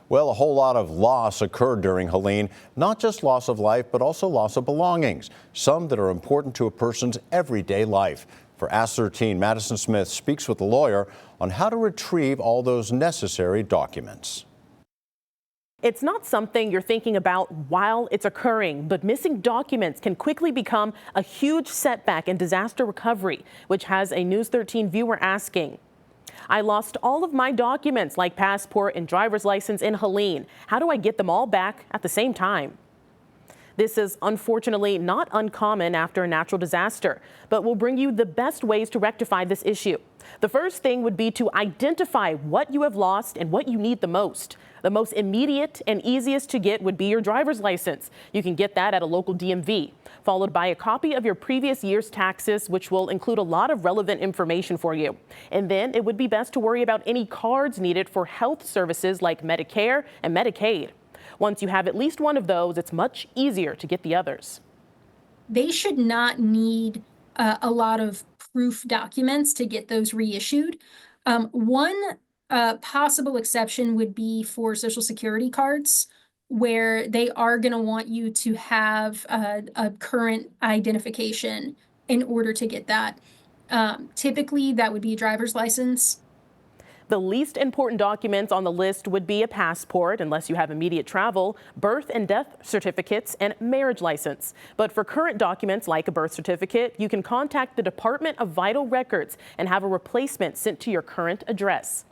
Well, a whole lot of loss occurred during Helene, not just loss of life, but also loss of belongings, some that are important to a person's everyday life. For Ask 13, Madison Smith speaks with a lawyer on how to retrieve all those necessary documents. It's not something you're thinking about while it's occurring, but missing documents can quickly become a huge setback in disaster recovery, which has a News 13 viewer asking. I lost all of my documents like passport and driver's license in Helene. How do I get them all back at the same time? This is unfortunately not uncommon after a natural disaster, but we'll bring you the best ways to rectify this issue. The first thing would be to identify what you have lost and what you need the most. The most immediate and easiest to get would be your driver's license. You can get that at a local DMV, followed by a copy of your previous year's taxes, which will include a lot of relevant information for you. And then it would be best to worry about any cards needed for health services like Medicare and Medicaid. Once you have at least one of those, it's much easier to get the others. They should not need a lot of proof documents to get those reissued. One possible exception would be for Social Security cards, where they are going to want you to have a current identification in order to get that. Typically, that would be a driver's license. The least important documents on the list would be a passport, unless you have immediate travel, birth and death certificates, and marriage license. But for current documents like a birth certificate, you can contact the Department of Vital Records and have a replacement sent to your current address.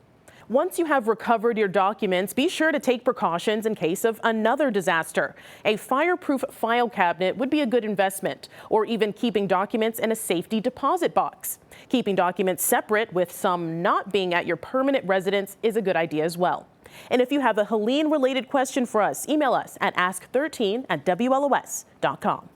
Once you have recovered your documents, be sure to take precautions in case of another disaster. A fireproof file cabinet would be a good investment, or even keeping documents in a safety deposit box. Keeping documents separate, with some not being at your permanent residence, is a good idea as well. And if you have a Helene-related question for us, email us at ask13@WLOS.com.